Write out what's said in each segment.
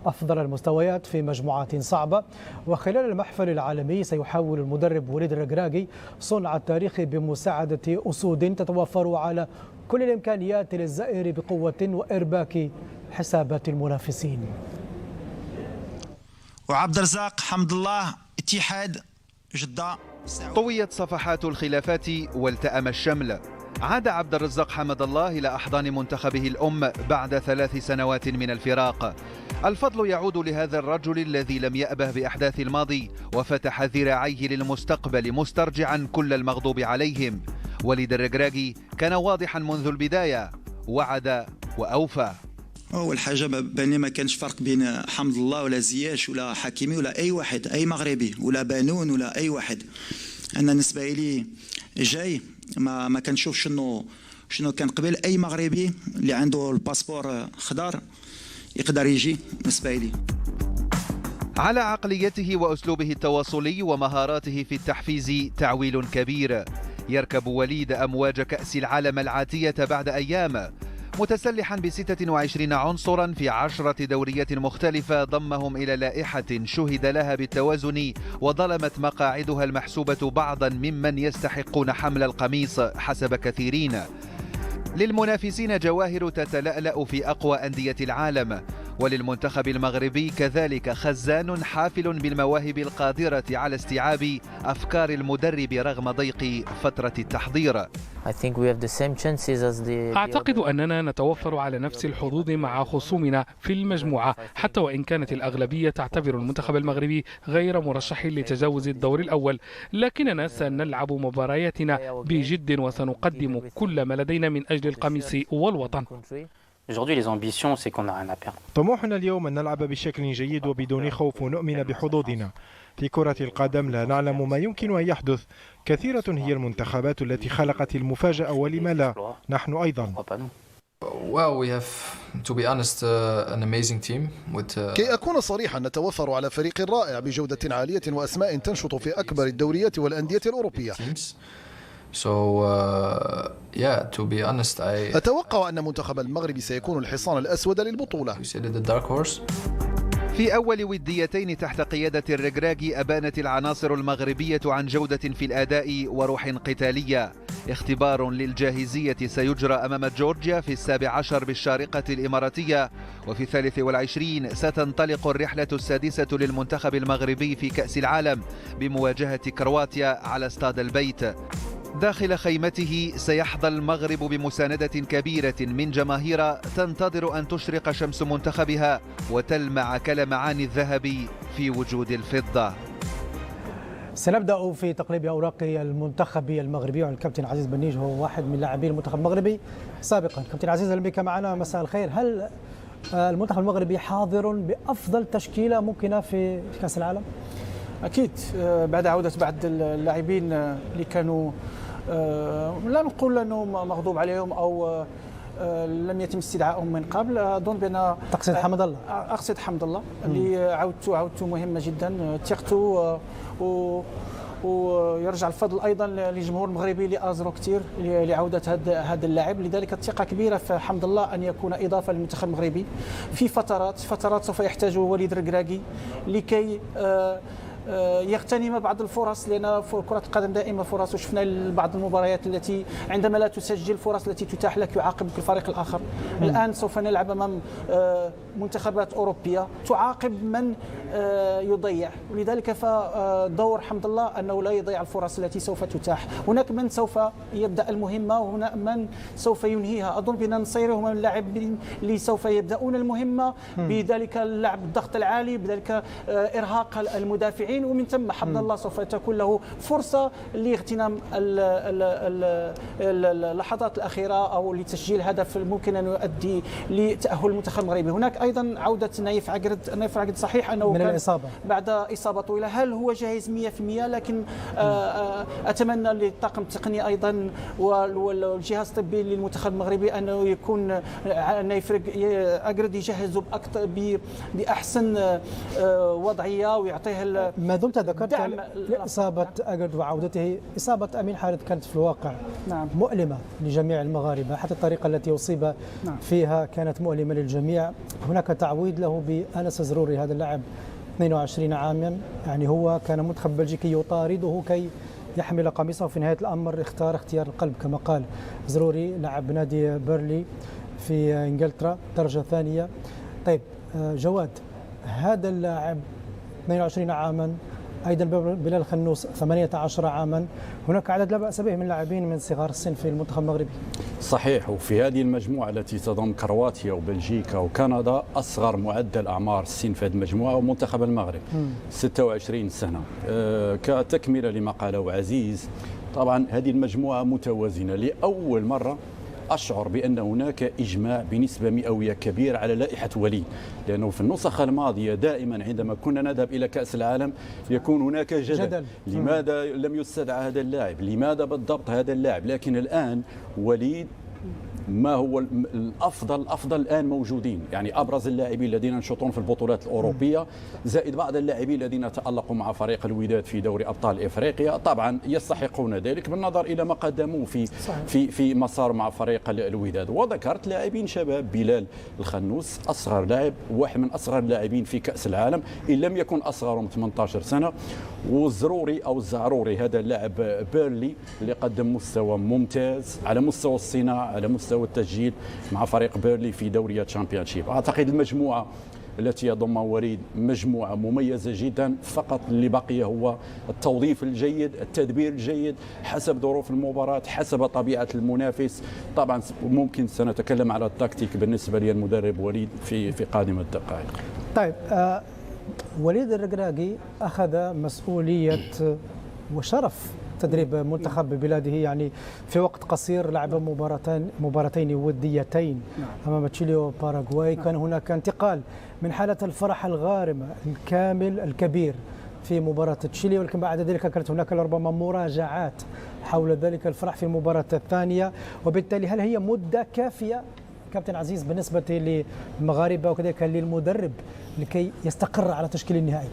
أفضل المستويات في مجموعات صعبة. وخلال المحفل العالمي سيحاول المدرب وليد الركراكي صنع التاريخ بمساعدة أسود تتوفر على كل الإمكانيات للزائر بقوة وإرباك حسابات المنافسين. وعبد الرزاق حمد الله، اتحاد جدة. طويت صفحات الخلافات والتأم الشمل. عاد عبد الرزاق حمد الله إلى أحضان منتخبه الأم بعد 3 سنوات من الفراق. الفضل يعود لهذا الرجل الذي لم يأبه بأحداث الماضي وفتح ذراعيه للمستقبل مسترجعا كل المغضوب عليهم. وليد الركراكي كان واضحا منذ البداية، وعد وأوفى. أول حاجة باني ما كانش فرق بين حمد الله ولا زياش ولا حكيمي ولا أي واحد، أي مغربي ولا بانون ولا أي واحد. أنا بالنسبة لي جاي ما كنشوف شنو كان قبل. أي مغربي اللي عنده الباسبور خضر يقدر يجي بالنسبة لي. على عقليته وأسلوبه التواصلي ومهاراته في التحفيز تعويل كبير. يركب وليد أمواج كأس العالم العاتية بعد أيام، متسلحا ب26 عنصرا في 10 دوريات مختلفة ضمهم إلى لائحة شهد لها بالتوازن وظلمت مقاعدها المحسوبة بعضا ممن يستحقون حمل القميص حسب كثيرين. للمنافسين جواهر تتلألأ في أقوى أندية العالم، وللمنتخب المغربي كذلك خزان حافل بالمواهب القادرة على استيعاب أفكار المدرب رغم ضيق فترة التحضير. أعتقد أننا نتوفر على نفس الحظوظ مع خصومنا في المجموعة، حتى وإن كانت الأغلبية تعتبر المنتخب المغربي غير مرشح لتجاوز الدور الأول، لكننا سنلعب مبارياتنا بجد وسنقدم كل ما لدينا من أجل القميص والوطن. طموحنا اليوم أن نلعب بشكل جيد وبدون خوف ونؤمن بحظوظنا. في كرة القدم لا نعلم ما يمكن أن يحدث. كثيرة هي المنتخبات التي خلقت المفاجأة، ولما لا نحن أيضا. كي أكون صريحا، نتوفر على فريق رائع بجودة عالية وأسماء تنشط في أكبر الدوريات والأندية الأوروبية. أتوقع أن منتخب المغرب سيكون الحصان الأسود للبطولة. في أول وديتين تحت قيادة الركراكي أبانت العناصر المغربية عن جودة في الأداء وروح قتالية. اختبار للجاهزية سيجرى أمام جورجيا في 17 بالشارقة الإماراتية، وفي 23 ستنطلق الرحلة السادسة للمنتخب المغربي في كأس العالم بمواجهة كرواتيا على استاد البيت. داخل خيمته سيحظى المغرب بمساندة كبيرة من جماهير تنتظر أن تشرق شمس منتخبها وتلمع كلمعان الذهب في وجود الفضة. سنبدأ في تقليب أوراق المنتخب المغربي، والكابتن عزيز بنيج هو واحد من لاعبي المنتخب المغربي سابقا. كابتن عزيز، اهلا بك معنا، مساء الخير. هل المنتخب المغربي حاضر بأفضل تشكيلة ممكنة في كأس العالم؟ أكيد، بعد عودة بعض اللاعبين اللي كانوا لا نقول أنه مغضوب عليهم أو لم يتم استدعائهم من قبل. أظن بأن تقصد حمد الله؟ أقصد حمد الله اللي عودته مهمة جدا، ثقته ويرجع الفضل ايضا للجمهور المغربي اللي ازروا كثير لعوده هذا اللاعب. لذلك الثقه كبيره في حمد الله ان يكون اضافه للمنتخب المغربي في فترات سوف يحتاج وليد الركراكي لكي يغتنم بعض الفرص، لأن كرة القدم دائما فرص، وشفنا بعض المباريات التي عندما لا تسجل الفرص التي تتاح لك يعاقبك الفريق الآخر. الآن سوف نلعب أمام منتخبات أوروبية تعاقب من يضيع، ولذلك فدور حمد الله أنه لا يضيع الفرص التي سوف تتاح. هناك من سوف يبدأ المهمة وهناك من سوف ينهيها. أظن بأن نصيري هم اللاعبين اللي سوف يبدأون المهمة بذلك اللعب الضغط العالي، بذلك إرهاق المدافعين، ومن ثم حمد الله سوف تكون له فرصة لاغتنام اللحظات الأخيرة أو لتسجيل هدف ممكن أن يؤدي لتأهل المنتخب المغربي. هناك أيضا عودة نايف عقرد صحيح أنه من كان الإصابة بعد إصابة طويلة. هل هو جاهز 100%؟ لكن أتمنى للطاقم التقني أيضا والجهاز الطبي للمنتخب المغربي أنه يكون نايف عقرد يجهزه بأحسن وضعية ويعطيه. ما دمت ذكرت إصابة عقرد وعودته، إصابة أمين حارث كانت في الواقع مؤلمة لجميع المغاربة، حتى الطريقة التي أصيب فيها كانت مؤلمة للجميع. هناك هناك تعويض له بأنس زروري. هذا اللاعب 22 عاما، يعني هو كان منتخب بلجيكي يطارده كي يحمل قميصه، وفي نهاية الأمر اختار اختيار القلب كما قال زروري، لاعب نادي بيرلي في إنجلترا درجة ثانية. طيب جواد، هذا اللاعب 22 عاما، أيضا بلال خنوس 18 عاما، هناك عدد لا بأس به من لاعبين من صغار السن في المنتخب المغربي. صحيح، وفي هذه المجموعة التي تضم كرواتيا وبلجيكا وكندا أصغر معدل أعمار السن في هذه المجموعة ومنتخب المغرب 26 سنة. كتكملة لما قاله عزيز، طبعا هذه المجموعة متوازنة. لأول مرة أشعر بأن هناك إجماع بنسبة مئوية كبيرة على لائحة وليد، لأنه في النسخ الماضية دائما عندما كنا نذهب إلى كأس العالم يكون هناك جدل. لماذا لم يستدعى هذا اللاعب؟ لماذا بالضبط هذا اللاعب؟ لكن الآن وليد ما هو الافضل الان موجودين، يعني ابرز اللاعبين الذين ينشطون في البطولات الاوروبيه، زائد بعض اللاعبين الذين تالقوا مع فريق الوداد في دوري ابطال افريقيا، طبعا يستحقون ذلك بالنظر الى ما قدموه في مسار مع فريق الوداد. وذكرت لاعبين شباب، بلال الخنوس اصغر لاعب، واحد من اصغر اللاعبين في كاس العالم ان لم يكن اصغرهم 18 سنه، والزروري او الزعروري هذا اللاعب بيرلي اللي قدم مستوى ممتاز على مستوى الصناعه، على مستوى التسجيل مع فريق بيرلي في دوري تشامبيونشيب. اعتقد المجموعه التي يضمها وليد مجموعه مميزه جدا، فقط اللي بقي هو التوظيف الجيد، التدبير الجيد حسب ظروف المباراه، حسب طبيعه المنافس. طبعا ممكن سنتكلم على التكتيك بالنسبه لي المدرب وليد في قادم الدقائق. طيب وليد الركراكي اخذ مسؤوليه وشرف تدريب منتخب بلاده، يعني في وقت قصير لعب مباراتين وديتين امام تشيلي وباراغواي. كان هناك انتقال من حالة الفرح الغارمة الكامل الكبير في مباراة تشيلي، ولكن بعد ذلك كانت هناك لربما مراجعات حول ذلك الفرح في المباراة الثانية. وبالتالي هل هي مدة كافية كابتن عزيز بالنسبة للمغاربة وكذلك للمدرب لكي يستقر على تشكيل النهائي؟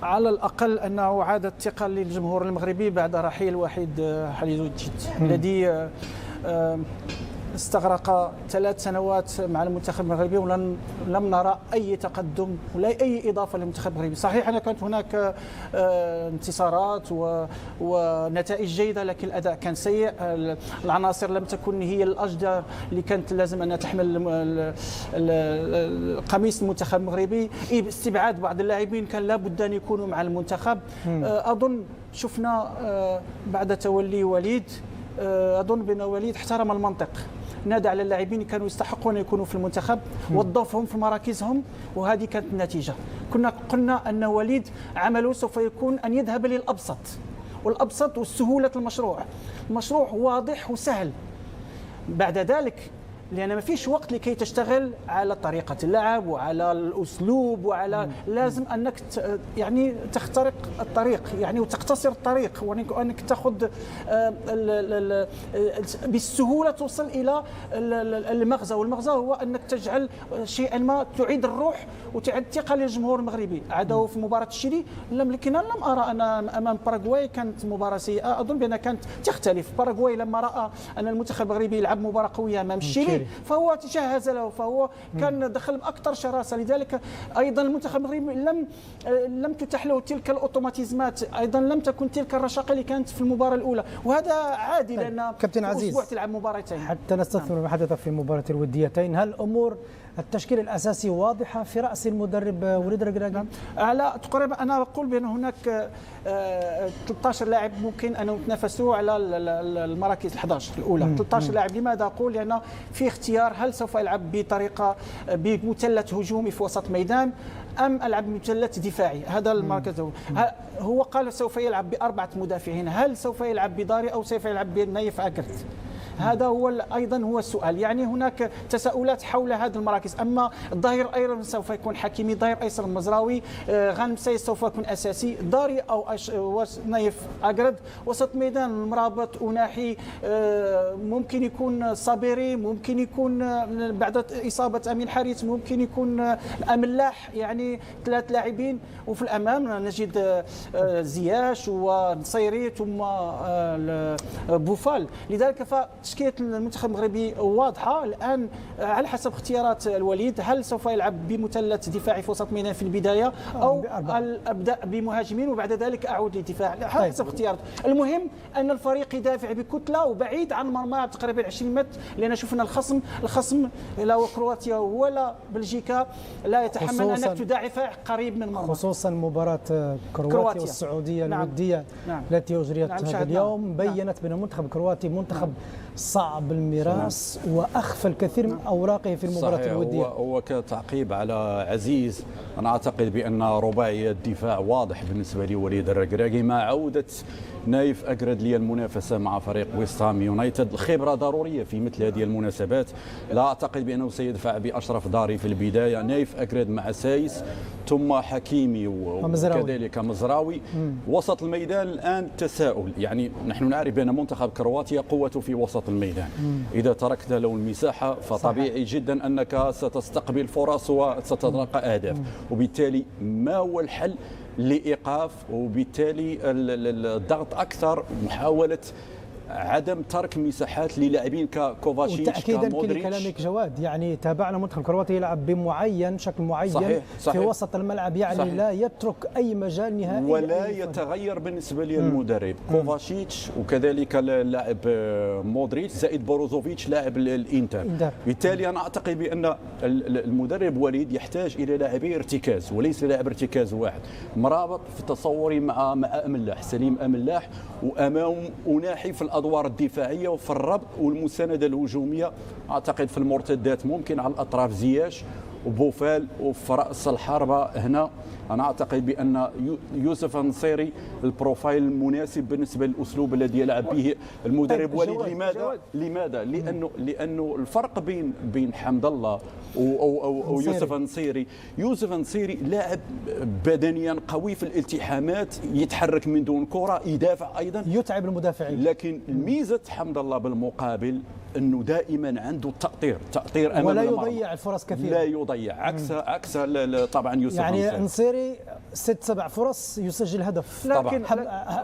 على الأقل أنه عاد الثقة للجمهور المغربي بعد رحيل وحيد حليزوتشيت الذي استغرق 3 سنوات مع المنتخب المغربي ولم نرى أي تقدم ولا أي إضافة للمنتخب المغربي. صحيح أن كانت هناك انتصارات ونتائج جيدة، لكن الأداء كان سيء. العناصر لم تكن هي الأجدى اللي كانت لازم أنها تحمل قميص المنتخب المغربي. استبعاد بعض اللاعبين كان لابد أن يكونوا مع المنتخب. أظن شفنا بعد تولي وليد، أظن بأن وليد احترم المنطق، نادى على اللاعبين كانوا يستحقون يكونوا في المنتخب، وظفهم في مراكزهم، وهذه كانت النتيجة. كنا قلنا أن وليد عمله سوف يكون أن يذهب للأبسط، والأبسط والسهولة المشروع واضح وسهل. بعد ذلك لأن ما فيش وقت لكي تشتغل على طريقة اللعب وعلى الأسلوب وعلى لازم أنك يعني تخترق الطريق يعني وتقتصر الطريق، وأنك تأخذ بالسهولة توصل إلى المغزى، والمغزى هو أنك تجعل شيئا ما تعيد الروح وتعيد الثقة للجمهور المغربي. عادوا في مباراة الشيلي لكن لم أرى أن أمام باراغواي كانت مباراة سيئة، أظن بأنها كانت تختلف. باراغواي لما رأى أن المنتخب المغربي يلعب مباراة قوية أمام الشيلي فهو تجهز له، فهو كان دخل بأكثر شراسة. لذلك أيضا المنتخب المغربي لم تتح له تلك الأوتوماتيزمات، أيضا لم تكن تلك الرشاقة اللي كانت في المباراة الأولى، وهذا عادي لأن كابتن عزيز أسبوع تلعب مباراتين. حتى نستثمر ما حدث في مباراة الوديتين، هل أمور التشكيل الأساسي واضحة في رأس المدرب وليد الركراكي؟ على تقريبا أنا أقول بأن هناك 13 لاعب ممكن أن يتنافسوا على المراكز 11 الأولى. 13 لاعب. لماذا أقول؟ لأن في اختيار هل سوف يلعب بطريقة بمثلث هجومي في وسط ميدان أم ألعب بمثلث دفاعي. هذا المركز هو قال سوف يلعب ب4 مدافعين، هل سوف يلعب بداري أو سوف يلعب بنايف أكرت؟ هذا هو أيضا هو السؤال. يعني هناك تساؤلات حول هذه المراكز. أما الظهير أيضا سوف يكون حكيمي، ظهير أيسر المزراوي، غانم سيس سوف يكون أساسي، داري أو نايف أقرد، وسط ميدان المرابط أناحي، ممكن يكون صابيري، ممكن يكون بعد إصابة أمين حارث ممكن يكون أملاح، يعني 3 لاعبين. وفي الأمام نجد زياش ونصيري ثم بوفال. لذلك تشكيله المنتخب المغربي واضحه الان على حسب اختيارات الوليد. هل سوف يلعب بمثلث دفاعي في وسط الميدان في البدايه او ابدا بمهاجمين وبعد ذلك اعود للدفاع على حسب اختيارات. المهم ان الفريق يدافع بكتله وبعيد عن مرمى تقريبا 20 متر، لان شفنا الخصم لا كرواتيا ولا بلجيكا لا يتحمل انك تدافع قريب من المرمى، خصوصا مباراه كرواتيا والسعوديه الوديه التي اجريت هذا اليوم بينت بان المنتخب الكرواتي منتخب صعب المراس واخفى الكثير من اوراقه في المباراه الوديه. هو كتعقيب على عزيز، انا اعتقد بان رباعيه الدفاع واضح بالنسبه لي وليد الركراكي مع عوده نايف أكرد للمنافسة مع فريق ويست هام يونايتد. الخبرة ضرورية في مثل هذه المناسبات. لا أعتقد بأنه سيدفع بأشرف داري في البداية، نايف أكرد مع سايس ثم حكيمي وكذلك مزراوي. وسط الميدان الآن تساؤل، يعني نحن نعرف بأن منتخب كرواتيا قوته في وسط الميدان، إذا تركت له المساحة فطبيعي جدا أنك ستستقبل فرص وستتلقى أهداف، وبالتالي ما هو الحل لإيقاف وبالتالي الضغط أكثر، محاولة عدم ترك مساحات للاعبين ككوفاشيتش وتأكيدا كل كلامك جواد، يعني تابعنا منتخب الكرواتي يلعب بمعين شكل معين صحيح. في وسط الملعب، يعني صحيح. لا يترك أي مجال نهائي ولا يتغير بالنسبة للمدرب. كوفاشيتش وكذلك اللاعب مودريتش زائد بروزوفيتش لاعب الإنتر. بالتالي أنا أعتقد بأن المدرب وليد يحتاج إلى لاعبي ارتكاز وليس لاعب ارتكاز واحد. مرابط في تصوري مع أملاح، سليم أملاح، وأمام أناحي في الادوار الدفاعيه وفي الربط والمسانده الهجوميه. اعتقد في المرتدات ممكن على الاطراف زياش وبوفال، وفي راس الحربه هنا انا اعتقد بان يوسف النصيري البروفايل المناسب بالنسبه للاسلوب الذي يلعب به المدرب وليد. لماذا؟ لانه الفرق بين حمد الله او يوسف النصيري، يوسف النصيري لاعب بدنيا قوي في الالتحامات، يتحرك من دون كره، يدافع ايضا، يتعب المدافعين. لكن ميزه حمد الله بالمقابل انه دائما عنده تأطير امام ولا المرمى، يضيع الفرص كثيرا، لا يضيع عكس طبعا يوسف يعني النصيري 6-7 فرص يسجل هدف، لكن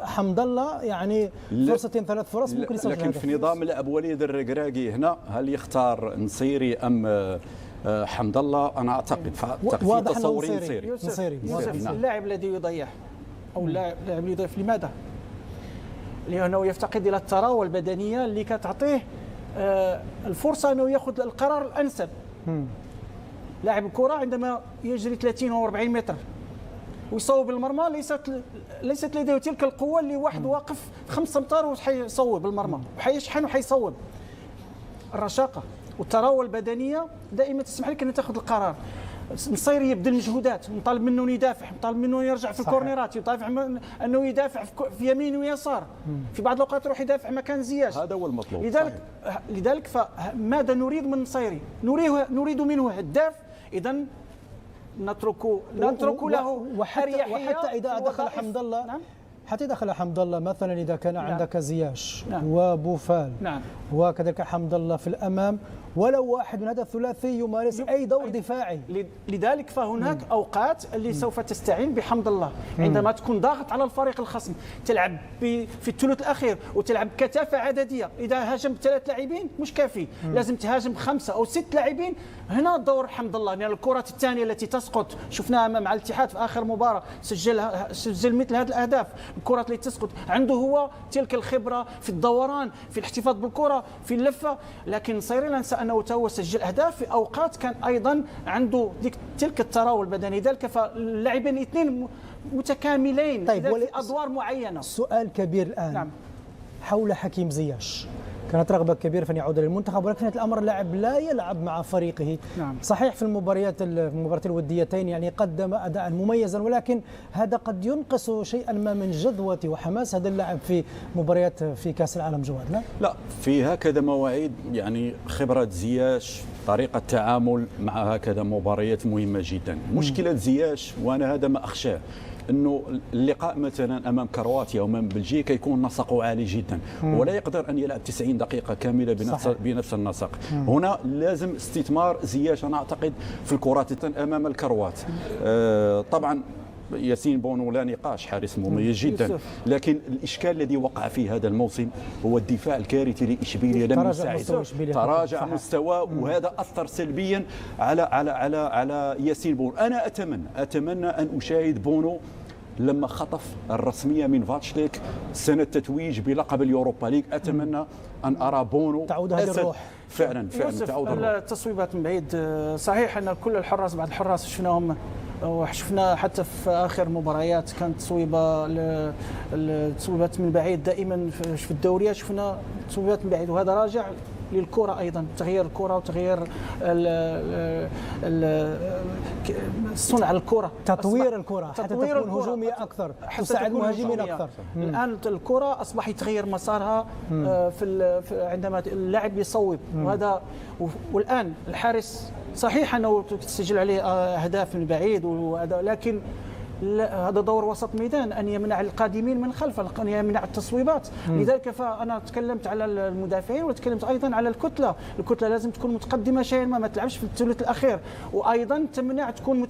حمد الله يعني فرصتين 3 فرص ممكن يسجل لكن هدف. في نظام لعب وليد الركراكي هنا هل يختار نصيري ام حمد الله؟ انا اعتقد في تصوري نصيري. يوسف اللاعب الذي يضيع او اللاعب اللي يضيف، لماذا؟ لانه يفتقد الى الثراء البدنيه اللي كتعطيه الفرصه انه ياخذ القرار الانسب. لاعب الكره عندما يجري 30 او 40 متر ويصوب المرمى ليست لديه تلك القوه اللي واحد واقف 5 امتار وحيصوب المرمى وحيشحن وحيصوب. الرشاقه والثراء البدنيه دائما تسمح لك ان تاخذ القرار. النصيري يبذل مجهودات، مطالب منه يدافع، مطالب منه يرجع في الكورنرات، يطالب انه يدافع في يمين ويسار، في بعض الاوقات يروح يدافع مكان زياش. هذا هو المطلوب. لذلك فماذا نريد من النصيري؟ نريد منه هداف، اذا نترك له وحتى اذا دخل حمد الله حتى دخل حمد الله مثلا، إذا كان عندك زياش وبوفال وكذلك حمد الله في الأمام، ولو واحد من هذا الثلاثي يمارس أي دور دفاعي. لذلك فهناك أوقات اللي سوف تستعين بحمد الله عندما تكون ضاغط على الفريق الخصم، تلعب في الثلث الأخير وتلعب كثافة عددية. إذا هاجم ب3 لاعبين مش كافي، لازم تهاجم ب5 أو 6 لاعبين. هنا دور حمد الله، لأن الكرات الثانية التي تسقط شفناها مع الاتحاد في آخر مباراة سجل مثل هذه الأهداف. الكرات اللي تسقط عنده هو تلك الخبرة في الدوران، في الاحتفاظ بالكرة، في اللفة. لكن نصيري لا ننسى أنه هو سجل أهداف في أوقات كان أيضا عنده تلك الثراء البدني. ذلك فاللاعبين الاثنين متكاملين في أدوار معينة. سؤال كبير الآن حول حكيم زياش. كانت رغبة كبيرة في أن يعود للمنتخب، ولكن الأمر اللاعب لا يلعب مع فريقه. صحيح في المباريات الوديتين يعني قدم أداء مميزا، ولكن هذا قد ينقص شيئا ما من جذوة وحماس هذا اللاعب في مباريات في كأس العالم. جواد لا في هكذا مواعيد، يعني خبرة زياش، طريقة تعامل مع هكذا مباريات مهمة جدا. مشكلة زياش وأنا هذا ما أخشاه، انه اللقاء مثلا امام كرواتيا وامام بلجيكا يكون نسقه عالي جدا، ولا يقدر ان يلعب 90 دقيقه كامله بنفس النسق. هنا لازم استثمار زياش انا اعتقد في الكرات امام الكروات. طبعا ياسين بونو لا نقاش حارس مميز جدا، لكن الاشكال الذي وقع فيه هذا الموسم هو الدفاع الكارثي لاشبيليه لم يساعد، تراجع مستوى، وهذا اثر سلبيا على ياسين بونو. انا اتمنى ان اشاهد بونو لما خطف الرسميه من فاتشليك سنه تتويج بلقب اليوروبا ليج. اتمنى ان ارى بونو تعود هذه الروح فعلا تعود الروح. التصويبات من بعيد صحيح ان كل الحراس بعض الحراس شفناهم وشفنا حتى في اخر مباريات كانت التصويبات من بعيد دائما في الدوريات شفنا تصويبات من بعيد، وهذا راجع للكرة أيضا، تغيير الكرة وتغيير صنع الكرة، تطوير الكرة حتى تكون هجومية أكثر، تساعد المهاجمين أكثر. الآن الكرة أصبح يتغير مسارها عندما اللاعب يصوب، وهذا والآن الحارس صحيح أنه تسجل عليه أهداف من بعيد لكن هذا دور وسط ميدان أن يمنع القادمين من خلف، أن يمنع التصويبات. لذلك فأنا تكلمت على المدافعين وتكلمت أيضا على الكتلة لازم تكون متقدمة شيئا ما تلعبش في الثلث الأخير، وأيضا تمنع تكون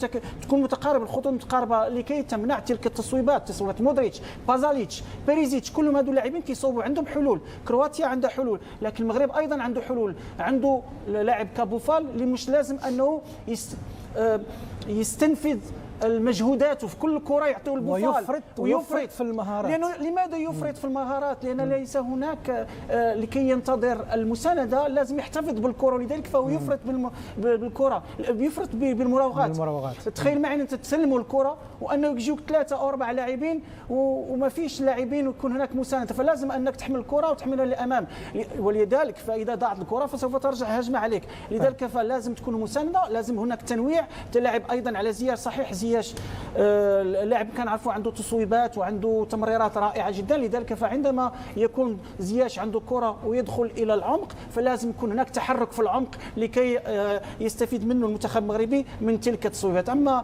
متقاربة، الخطوط متقاربة لكي تمنع تلك تصويبات مودريتش، بازاليتش، بيريزيتش، كلهم هذو اللاعبين كيصوبوا، عندهم حلول. كرواتيا عندها حلول، لكن المغرب أيضا عنده حلول، عنده لاعب كابوفال اللي مش لازم أنه يستنفذ المجهودات وفي كل كرة يعطيه البوفال ويفرط في المهارات. لماذا يفرط في المهارات؟ لأن ليس هناك لكي ينتظر المساندة لازم يحتفظ بالكرة، ولذلك فهو يفرط بالكرة، يفرط بالمراوغات. تخيل معي أنت تسلموا الكرة وأنه يجيوك 3 أو 4 لاعبين وما فيش لاعبين ويكون هناك مساندة، فلازم أنك تحمل الكرة وتحملها للأمام، ولذلك فإذا ضاعت الكرة فسوف ترجع هجمة عليك. لذلك فلازم تكون مساندة، لازم هناك تنويع، تلعب أيضا على زياش. صحيح زياش اللاعب كان عارفوا عنده تصويبات وعنده تمريرات رائعة جدا، لذلك فعندما يكون زياش عنده كرة ويدخل إلى العمق فلازم يكون هناك تحرك في العمق لكي يستفيد منه المنتخب المغربي من تلك التصويبات. أما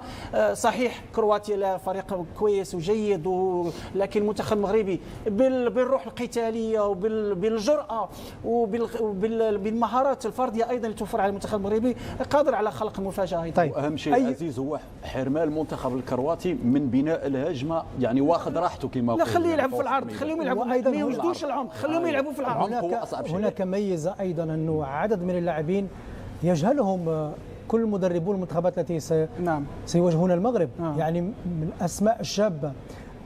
صحيح كرواتيا لا فريق كويس وجيد، لكن المنتخب المغربي بالروح القتالية وبالجرأة وبالمهارات الفردية أيضا اللي توفر على المنتخب المغربي قادر على خلق المفاجأة أيضا. طيب. وأهم شيء عزيز هو حرمان المنتخب الكرواتي من بناء الهجمة، يعني واخذ راحته كما لا خليه يلعب في العرض، خليهم يلعبوا أيضا، ما يوجدوش العمق، خليهم يلعبوا في العرض. هناك ميزة أيضا أنه عدد من اللاعبين يجهلهم كل مدربو المنتخبات التي سيواجهون المغرب. يعني من الأسماء الشابة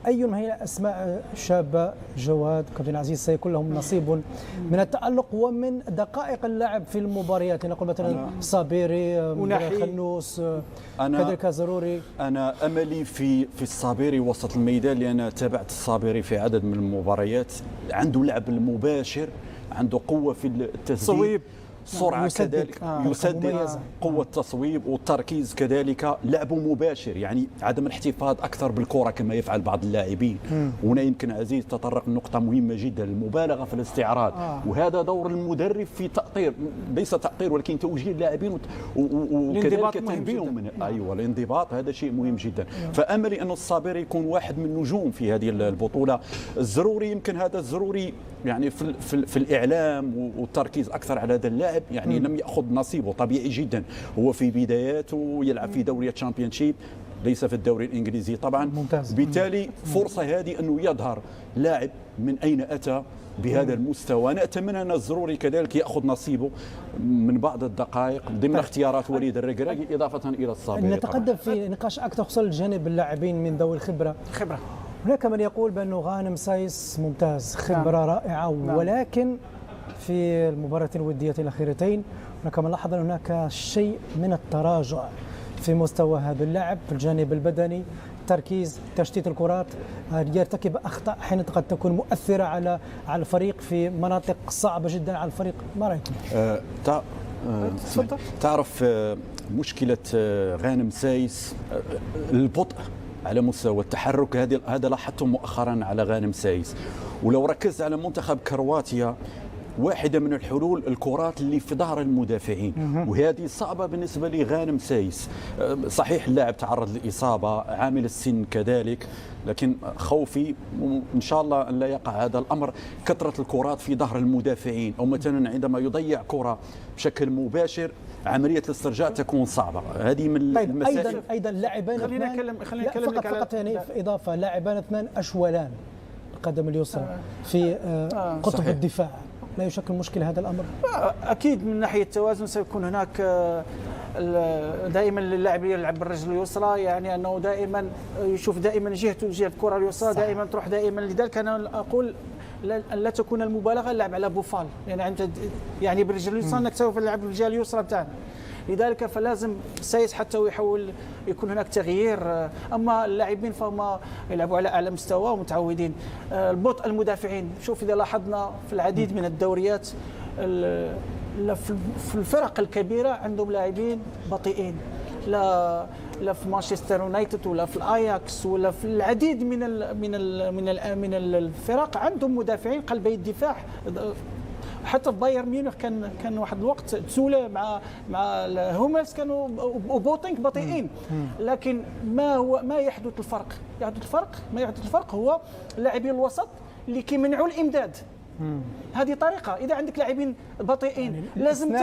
أي هي الأسماء الشابة جواد كابتن عزيز سيكون لهم نصيب من التألق ومن دقائق اللعب في المباريات. نقول مثلا صابيري، خنوس، كذلك زروري. أنا أملي في الصابيري وسط الميدان، لأن تابعت الصابيري في عدد من المباريات، عنده لعب المباشر، عنده قوة في التسديد، سرعة كذلك، يسدد، قوة التصويب والتركيز كذلك، لعبه مباشر، يعني عدم الاحتفاظ أكثر بالكرة كما يفعل بعض اللاعبين. هنا يمكن عزيز تطرق لنقطة مهمة جدا، المبالغة في الاستعراض، وهذا دور المدرب في تأطير، ليس تأطير ولكن توجيه اللاعبين وكذلك تنبيههم من أيوة الانضباط، هذا شيء مهم جدا. فأملي أن الصابري يكون واحد من النجوم في هذه البطولة. الزروري يمكن هذا الزروري يعني في الإعلام والتركيز أكثر على هذا اللاعب، يعني لم يأخذ نصيبه، طبيعي جدا، هو في بداياته يلعب في دوري الشامبيونشيب ليس في الدوري الإنجليزي طبعا. ممتاز. بالتالي فرصة هذه أنه يظهر لاعب من أين أتى بهذا المستوى. أنا أتمنى أن الزروري كذلك يأخذ نصيبه من بعض الدقائق ضمن اختيارات وليد الركراكي إضافة إلى الصابري. نتقدم في نقاش أكثر خصوصا الجانب اللاعبين من ذوي الخبرة. هناك من يقول بأنه غانم سايس ممتاز، خبرة رائعة، ولكن في المباراتين الوديتين الأخيرتين هناك من لاحظ أن هناك شيء من التراجع في مستوى هذا اللاعب في الجانب البدني، تركيز، تشتيت الكرات، يرتكب أخطاء حين قد تكون مؤثرة على الفريق في مناطق صعبة جدا على الفريق. ما رأيكم؟ تعرف مشكلة غانم سايس البطء على مستوى التحرك، هذا لاحظته مؤخرا على غانم سايس. ولو ركزت على منتخب كرواتيا، واحدة من الحلول الكرات اللي في ظهر المدافعين، وهذه صعبة بالنسبة لغانم سايس. صحيح اللاعب تعرض لإصابة، عامل السن كذلك، لكن خوفي إن شاء الله أن لا يقع هذا الأمر. كثرة الكرات في ظهر المدافعين، أو مثلا عندما يضيع كرة بشكل مباشر عمليه الاسترجاع تكون صعبه. هذه من طيب المسائل. ايضا لاعبان خلينا نكلم فقط يعني في اضافه لاعبان اثنان اشولان القدم اليسرى في قطب صحيح. الدفاع، لا يشكل مشكله هذا الامر؟ اكيد من ناحيه التوازن سيكون هناك دائما اللاعب يلعب بالرجل اليسرى، يعني انه دائما يشوف دائما جهته جهه الكره اليسرى، دائما تروح دائما. لذلك انا اقول لا تكون المبالغه اللعب على بوفال، يعني انت يعني بالرجل اليسرى انك سوف تلعب بالجهه اليسرى بتاعنا، لذلك فلازم سايس حتى ويحاول يكون هناك تغيير. اما اللاعبين فهم يلعبوا على اعلى مستوى ومتعودين. البطء المدافعين، شوف اذا لاحظنا في العديد من الدوريات في الفرق الكبيره عندهم لاعبين بطيئين، لا في مانشستر يونايتد ولا في الاياكس ولا في العديد من الفرق عندهم مدافعين قلبي الدفاع. حتى في بايرن ميونخ كان واحد الوقت تسوله مع هوملز كانوا وبوتينغ بطيئين، لكن ما يحدث الفرق هو لاعبين الوسط اللي كيمنعوا الامداد. هذه طريقه، اذا عندك لاعبين بطيئين لازم